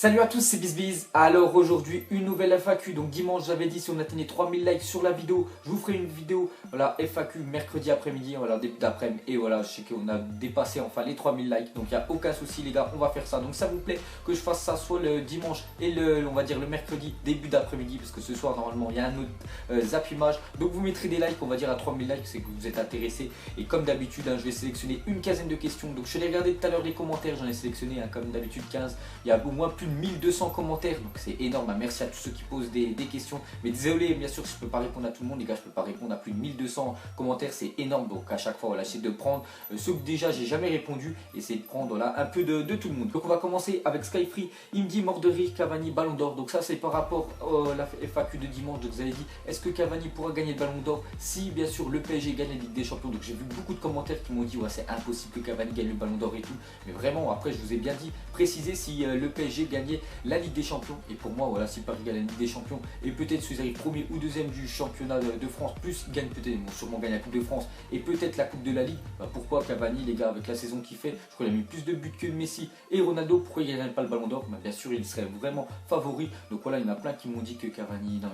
Salut à tous, c'est BizBiz. Alors aujourd'hui une nouvelle FAQ. Donc dimanche j'avais dit si on atteignait 3000 likes sur la vidéo, je vous ferai une vidéo voilà FAQ mercredi après-midi, voilà début d'après-midi. Et voilà, je sais qu'on a dépassé enfin les 3000 likes. Donc il n'y a aucun souci les gars, on va faire ça. Donc ça vous plaît que je fasse ça soit le dimanche et on va dire le mercredi début d'après-midi, parce que ce soir normalement il y a un autre zap image. Donc vous mettrez des likes, on va dire à 3000 likes, c'est que vous êtes intéressés. Et comme d'habitude je vais sélectionner une quinzaine de questions. Donc je vais regarder tout à l'heure les commentaires, j'en ai sélectionné comme d'habitude 15. Il y a au moins plus de 1200 commentaires, donc c'est énorme. Merci à tous ceux qui posent des questions, mais désolé bien sûr je ne peux pas répondre à tout le monde les gars, je peux pas répondre à plus de 1200 commentaires, c'est énorme. Donc à chaque fois voilà, j'essaie de prendre ceux que déjà j'ai jamais répondu et c'est de prendre là un peu de tout le monde. Donc on va commencer avec Skyfree. Il me dit mort de rire, Cavani Ballon d'Or. Donc ça c'est par rapport à la FAQ de dimanche. Donc vous avez dit est-ce que Cavani pourra gagner le Ballon d'Or si bien sûr le PSG gagne la Ligue des Champions. Donc j'ai vu beaucoup de commentaires qui m'ont dit ouais c'est impossible que Cavani gagne le Ballon d'Or et tout, mais vraiment après je vous ai bien dit préciser si le PSG gagnait la Ligue des Champions. Et pour moi voilà, si Paris gagne la Ligue des Champions et peut-être s'ils arrivent premier ou deuxième du championnat de France, plus ils gagnent peut-être, ils vont sûrement gagner la Coupe de France et peut-être la Coupe de la Ligue, bah pourquoi Cavani les gars, avec la saison qu'il fait, je crois qu'il a mis plus de buts que Messi et Ronaldo, pourquoi il ne gagne pas le Ballon d'Or? Bah bien sûr il serait vraiment favori. Donc voilà, il y en a plein qui m'ont dit que Cavani non,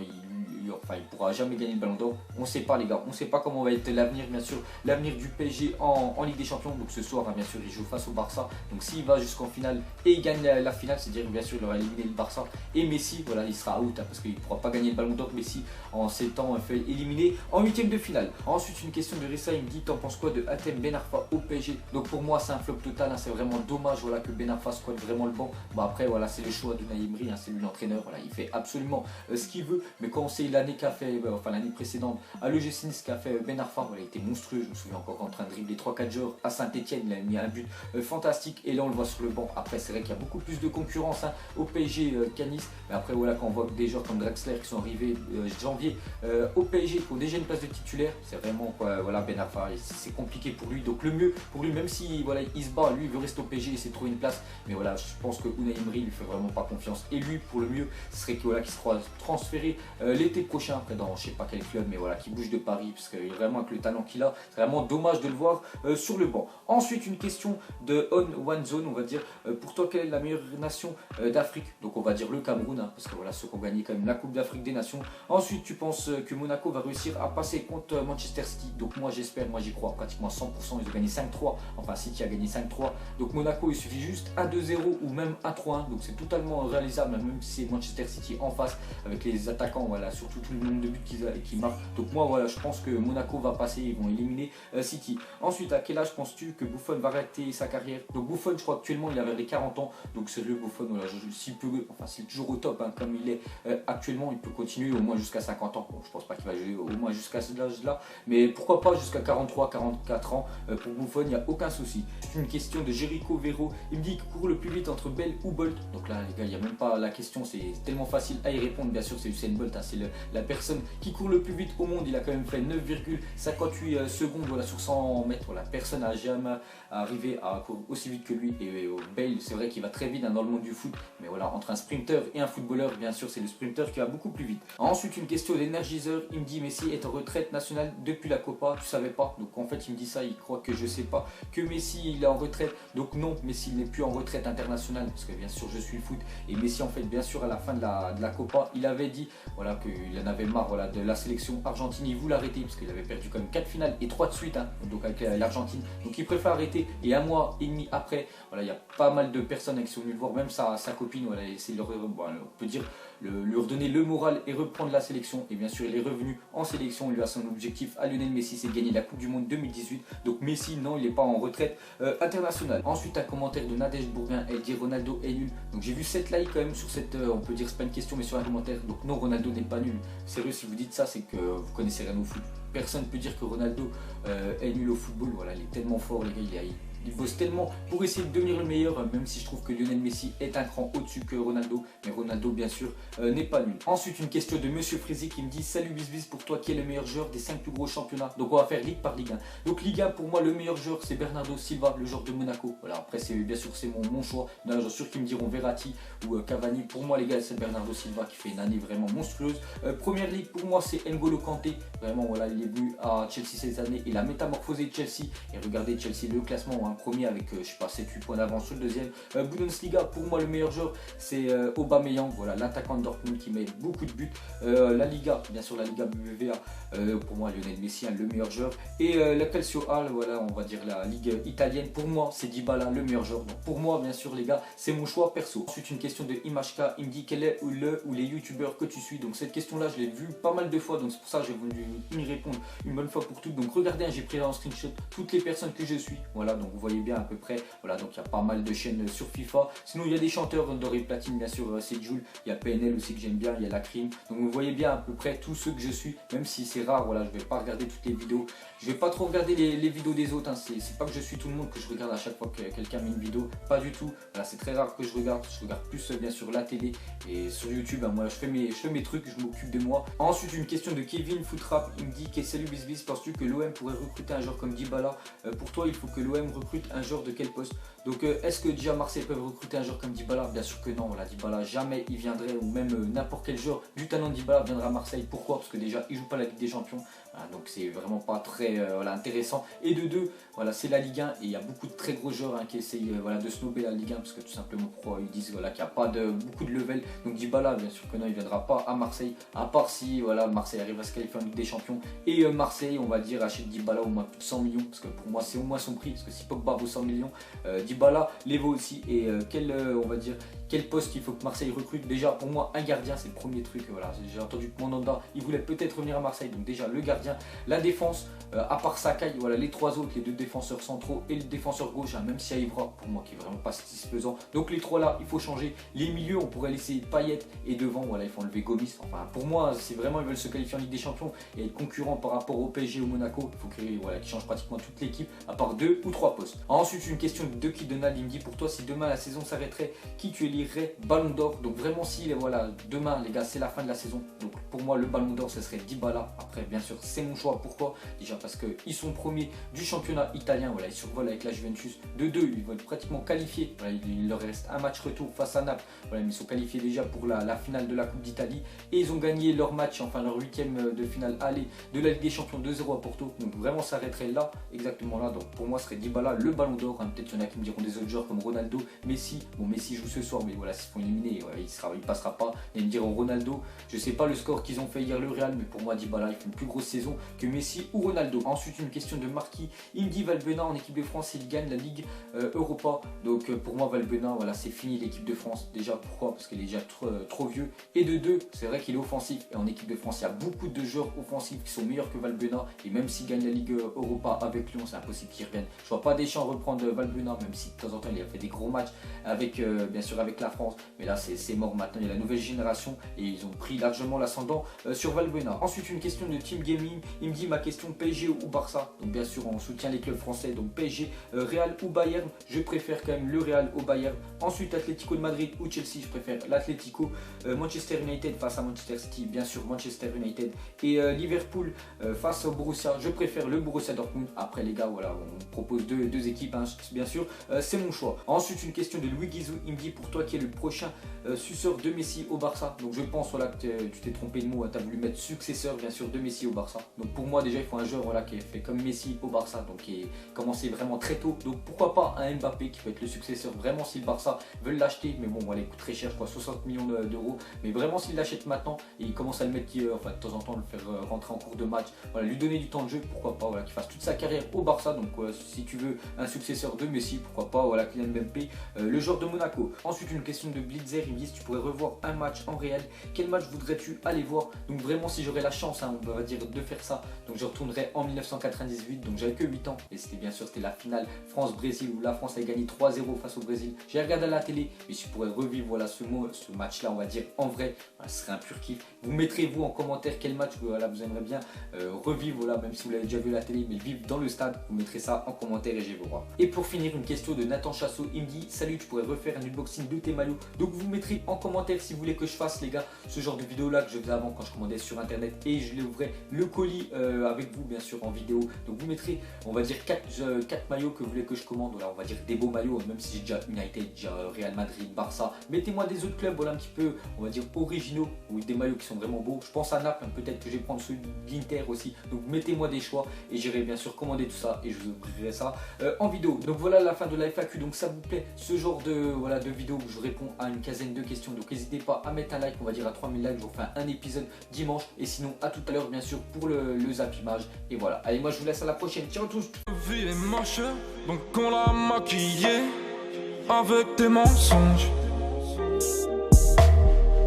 il pourra jamais gagner le Ballon d'Or. On ne sait pas les gars, on ne sait pas comment va être l'avenir, bien sûr, l'avenir du PSG en Ligue des Champions. Donc ce soir, bien sûr, il joue face au Barça. Donc s'il va jusqu'en finale et il gagne la finale, c'est-à-dire bien sûr il aura éliminé le Barça. Et Messi, voilà, il sera out parce qu'il ne pourra pas gagner le Ballon d'Or. Messi en 7 ans fait éliminer en huitième de finale. Ensuite une question de Rissa, il me dit t'en penses quoi de Hatem Ben Arfa au PSG? Donc pour moi c'est un flop total, c'est vraiment dommage voilà, que Ben Arfa squatte vraiment le banc. Bon après voilà, c'est le choix de Unai Emery, c'est lui l'entraîneur, voilà, il fait absolument ce qu'il veut. Mais quand on sait l'année qu'a fait, enfin l'année précédente à l'OGC Nice qu'a fait Ben Arfa, voilà, il était monstrueux. Je me souviens encore qu'en train de dribbler 3-4 joueurs à Saint-Etienne, il a mis un but fantastique et là on le voit sur le banc. Après c'est vrai qu'il y a beaucoup plus de concurrence au PSG qu'à Nice, mais après voilà, quand on voit des joueurs comme Draxler qui sont arrivés janvier au PSG pour déjà une place de titulaire, c'est vraiment quoi, voilà, Ben Arfa c'est compliqué pour lui. Donc le mieux pour lui, même si voilà, il se bat, lui il veut rester au PSG et essayer de trouver une place, mais voilà, je pense que Unai Emery lui fait vraiment pas confiance et lui pour le mieux ce serait que voilà, qu'il soit transféré l'été prochain après dans je sais pas quel club, mais voilà, qui bouge de Paris parce que vraiment avec le talent qu'il a, c'est vraiment dommage de le voir sur le banc. Ensuite une question de On One Zone, on va dire pour toi quelle est la meilleure nation d'Afrique? Donc on va dire le Cameroun, parce que voilà, ceux qui ont gagné quand même la Coupe d'Afrique des Nations. Ensuite tu penses que Monaco va réussir à passer contre Manchester City? Donc moi j'espère, moi j'y crois pratiquement 100%, ils ont gagné 5-3, enfin City a gagné 5-3, donc Monaco il suffit juste 1-2-0 ou même 1-3-1, donc c'est totalement réalisable même si c'est Manchester City en face avec les attaquants, voilà, surtout tout le nombre de buts qu'ils marquent. Donc moi voilà, je pense que Monaco va passer, ils vont éliminer City. Ensuite à quel âge penses-tu que Buffon va arrêter sa carrière? Donc Buffon je crois actuellement il avait les 40 ans, donc sérieux Buffon voilà, s'il peut, enfin s'il est toujours au top comme il est actuellement, il peut continuer au moins jusqu'à 50 ans. Bon, je pense pas qu'il va jouer au moins jusqu'à cet âge-là, mais pourquoi pas jusqu'à 43, 44 ans pour Buffon, il n'y a aucun souci. C'est une question de Jericho Vero, il me dit qu'il court le plus vite entre Bell ou Bolt. Donc là les gars, il n'y a même pas la question, c'est tellement facile à y répondre. Bien sûr c'est Usain Bolt, c'est la personne qui court le plus vite au monde. Il a quand même fait 9,58 secondes voilà, sur 100 mètres. Voilà, personne n'a jamais arrivé à courir aussi vite que lui. Et Bale, c'est vrai qu'il va très vite dans le monde du foot, mais voilà, entre un sprinter et un footballeur, bien sûr c'est le sprinter qui va beaucoup plus vite. Ensuite une question d'énergiseur, il me dit Messi est en retraite nationale depuis la Copa, tu savais pas? Donc en fait il me dit ça, il croit que je sais pas que Messi il est en retraite. Donc non, Messi il n'est plus en retraite internationale, parce que bien sûr je suis le foot, et Messi en fait bien sûr à la fin de la Copa, il avait dit voilà, qu'il en avait marre voilà, de la sélection argentine, il voulait arrêter parce qu'il avait perdu quand même 4 finales et 3 de suite donc avec l'Argentine, donc il préfère arrêter. Et un mois et demi après, voilà, il y a pas mal de personnes qui sont venues le voir, même sa copine, voilà, essayer de on peut dire lui redonner le moral et reprendre la sélection. Et bien sûr il est revenu en sélection, il a son objectif à Lionel Messi, c'est de gagner la Coupe du Monde 2018. Donc Messi non, il n'est pas en retraite internationale. Ensuite un commentaire de Nadège Bourguin, elle dit Ronaldo est nul. Donc j'ai vu 7 likes quand même sur cette, on peut dire c'est pas une question mais sur un commentaire. Donc non, Ronaldo n'est pas nul. Sérieux, si vous dites ça c'est que vous connaissez rien au foot. Personne ne peut dire que Ronaldo est nul au football, voilà, il est tellement fort les gars, il bosse tellement pour essayer de devenir le meilleur, même si je trouve que Lionel Messi est un cran au-dessus que Ronaldo, mais Ronaldo bien sûr n'est pas nul. Ensuite une question de Monsieur Frézy qui me dit salut BizBiz, pour toi qui est le meilleur joueur des 5 plus gros championnats? Donc on va faire ligue par ligue 1. Donc ligue 1 pour moi le meilleur joueur c'est Bernardo Silva, le joueur de Monaco. Voilà, après c'est bien sûr c'est mon choix. J'en suis sûr qu'ils me diront Verratti ou Cavani. Pour moi les gars c'est Bernardo Silva qui fait une année vraiment monstrueuse. Première ligue pour moi c'est N'Golo Kanté. Vraiment voilà, il est venu à Chelsea cette année, il a métamorphosé Chelsea. Et regardez Chelsea, le classement le premier avec, je sais pas, 7-8 points d'avance sur le deuxième. Bundesliga, pour moi, le meilleur joueur, c'est Aubameyang, voilà, l'attaquant de Dortmund qui met beaucoup de buts. La Liga, bien sûr, la Liga BBVA, pour moi, Lionel Messi, le meilleur joueur. Et la Calcio A, voilà, on va dire la Ligue italienne, pour moi, c'est Dybala, le meilleur joueur. Donc, pour moi, bien sûr, les gars, c'est mon choix perso. Ensuite, une question de Imashka, il me dit quel est le ou les youtubeurs que tu suis. Donc, cette question-là, je l'ai vue pas mal de fois, donc c'est pour ça que j'ai voulu y répondre une bonne fois pour toutes. Donc, regardez, j'ai pris en screenshot toutes les personnes que je suis. Voilà, donc vous voyez bien à peu près. Voilà, donc il y a pas mal de chaînes sur FIFA. Sinon, il y a des chanteurs, Doré Platine, bien sûr, c'est Jules. Il y a PNL aussi que j'aime bien, il y a la Crime. Donc, vous voyez bien à peu près tous ceux que je suis, même si c'est rare. Voilà, je vais pas regarder toutes les vidéos. Je vais pas trop regarder les vidéos des autres. Hein. C'est pas que je suis tout le monde que je regarde à chaque fois que quelqu'un met une vidéo. Pas du tout. Voilà, c'est très rare que je regarde. Je regarde plus bien sûr la télé et sur YouTube. Hein, moi, je fais mes trucs, je m'occupe de moi. Ensuite, une question de Kevin Footrap. Il me dit que salut Bisbis, penses-tu que l'OM pourrait recruter un joueur comme Dybala? Pour toi, il faut que l'OM recrute un joueur de quel poste? Donc, est-ce que déjà Marseille peuvent recruter un joueur comme Dybala? Bien sûr que non. Voilà, Dybala jamais il viendrait, ou même n'importe quel joueur du talent de Dybala viendra à Marseille. Pourquoi? Parce que déjà, il joue pas la Ligue des Champions. Voilà, donc c'est vraiment pas très voilà, intéressant. Et de deux, voilà, c'est la Ligue 1 et il y a beaucoup de très gros joueurs qui essayent voilà, de snober la Ligue 1 parce que tout simplement pourquoi ils disent voilà, qu'il n'y a pas beaucoup de level. Donc Dybala, bien sûr que non, il ne viendra pas à Marseille, à part si voilà, Marseille arrive à se qualifier en Ligue des Champions et Marseille, on va dire, achète Dybala au moins plus de 100 millions parce que pour moi c'est au moins son prix, parce que si Pogba vaut 100 millions, Dybala les vaut aussi. Et on va dire, quel poste il faut que Marseille recrute? Déjà pour moi un gardien, c'est le premier truc. Voilà, j'ai entendu que Mandanda il voulait peut-être revenir à Marseille, donc déjà le gardien, la défense, à part Sakai, voilà, les trois autres, les deux défenseurs centraux et le défenseur gauche, même si Ibra pour moi qui est vraiment pas satisfaisant. Donc les trois là il faut changer. Les milieux on pourrait laisser Payet et devant voilà il faut enlever Gomis. Enfin pour moi c'est vraiment ils veulent se qualifier en Ligue des Champions et être concurrent par rapport au PSG ou au Monaco, il faut qu'ils voilà, changent pratiquement toute l'équipe à part 2 ou 3 postes. Ensuite une question de qui Donald, il me dit pour toi si demain la saison s'arrêterait, qui tu élirais Ballon d'Or? Donc vraiment si voilà, demain les gars c'est la fin de la saison, donc pour moi le Ballon d'Or ce serait Dybala. Après bien sûr c'est mon choix. Pourquoi? Déjà parce qu'ils sont premiers du championnat italien, voilà, ils survolent avec la Juventus. De deux, ils vont être pratiquement qualifiés. Voilà, il leur reste un match retour face à Naples. Voilà, mais ils sont qualifiés déjà pour la finale de la Coupe d'Italie. Et ils ont gagné leur match, enfin leur huitième de finale aller de la Ligue des Champions 2-0 à Porto. Donc vraiment ça arrêterait là, exactement là. Donc pour moi ce serait Dybala le Ballon d'Or. Hein, peut-être qu'il y en a qui me diront des autres joueurs comme Ronaldo, Messi. Bon Messi joue ce soir, mais voilà s'ils font éliminer, voilà, il passera pas. Et ils me diront Ronaldo. Je sais pas le score qu'ils ont fait hier le Real, mais pour moi Dybala il fait une plus grosse saison que Messi ou Ronaldo. Ensuite une question de Marquis, il me dit Valbuena en équipe de France il gagne la Ligue Europa. Donc pour moi Valbuena voilà c'est fini l'équipe de France. Déjà pourquoi? Parce qu'il est déjà trop vieux. Et de deux, c'est vrai qu'il est offensif et en équipe de France il y a beaucoup de joueurs offensifs qui sont meilleurs que Valbuena. Et même s'il gagne la Ligue Europa avec Lyon, c'est impossible qu'il revienne. Je vois pas Deschamps reprendre Valbuena, même si de temps en temps il a fait des gros matchs avec bien sûr avec la France. Mais là c'est mort maintenant, il y a la nouvelle génération et ils ont pris largement l'ascendant sur Valbuena. Ensuite une question de Team Gaming, il me dit ma question PSG ou Barça. Donc bien sûr on soutient les clubs français, donc PSG, Real ou Bayern, je préfère quand même le Real au Bayern. Ensuite Atlético de Madrid ou Chelsea, je préfère l'Atlético. Manchester United face à Manchester City, bien sûr Manchester United. Et Liverpool face au Borussia, je préfère le Borussia Dortmund. Après les gars voilà, on propose deux équipes hein, bien sûr, c'est mon choix. Ensuite une question de Louis Guizou, il me dit pour toi qui est le prochain successeur de Messi au Barça. Donc je pense voilà, que tu t'es trompé de mot, tu as voulu mettre successeur bien sûr de Messi au Barça. Donc pour moi déjà il faut un joueur voilà, qui est fait comme Messi au Barça, donc qui est commencé vraiment très tôt. Donc pourquoi pas un Mbappé qui peut être le successeur vraiment si le Barça veut l'acheter. Mais bon voilà, il coûte très cher, je crois 60 millions d'euros. Mais vraiment s'il l'achète maintenant et il commence à le mettre enfin de temps en temps le faire rentrer en cours de match, voilà, lui donner du temps de jeu, pourquoi pas, voilà, qu'il fasse toute sa carrière au Barça. Donc si tu veux un successeur de Messi, pourquoi pas, voilà, Kylian Mbappé, le joueur de Monaco. Ensuite une question de Blitzer, il me dit si tu pourrais revoir un match en réel, quel match voudrais-tu aller voir? Donc vraiment si j'aurais la chance hein, on va dire de faire ça, donc je retournerai en 1998, donc j'avais que 8 ans et c'était bien sûr c'était la finale France-Brésil où la France a gagné 3-0 face au Brésil. J'ai regardé à la télé, mais si je pourrais revivre voilà, ce match là on va dire en vrai, voilà, ce serait un pur kiff. Vous mettrez vous en commentaire quel match voilà, vous aimeriez bien revivre, voilà, même si vous l'avez déjà vu à la télé, mais vivre dans le stade, vous mettrez ça en commentaire et je vais vous voir. Et pour finir une question de Nathan Chassot, il me dit salut, tu pourrais refaire un unboxing de tes maillots, donc vous mettrez mettrez en commentaire si vous voulez que je fasse, les gars, ce genre de vidéo là que je faisais avant quand je commandais sur internet et je l'ouvrais le colis avec vous bien sûr en vidéo. Donc vous mettrez, on va dire 4 maillots que vous voulez que je commande. Voilà, on va dire des beaux maillots, même si j'ai déjà United, déjà Real Madrid, Barça. Mettez-moi des autres clubs, voilà, un petit peu, on va dire originaux, ou des maillots qui sont vraiment beaux. Je pense à Naples, peut-être que je vais prendre celui de l'Inter aussi. Donc mettez-moi des choix et j'irai bien sûr commander tout ça et je vous ouvrirai ça en vidéo. Donc voilà la fin de la FAQ. Donc ça vous plaît ce genre de vidéo où je réponds à une quinzaine de questions. Donc n'hésitez pas à mettre un like, on va dire à 3000 likes. Je vous refais un épisode dimanche. Et sinon à tout à l'heure bien sûr pour le zappimage. Et voilà, allez, moi je vous laisse à la prochaine. Ciao à tous. La vie est moche, donc on l'a maquillée avec des mensonges.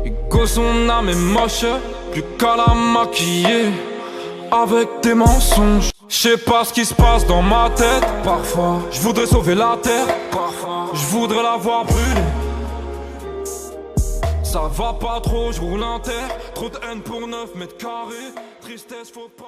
Et que son âme est moche, plus qu'à la maquiller avec des mensonges. Je sais pas ce qui se passe dans ma tête. Parfois, je voudrais sauver la terre. Parfois, je voudrais la voir brûler. Ça va pas trop, je roule un terre. Trop de haine pour 9 mètres carrés. Tristesse, faut pas.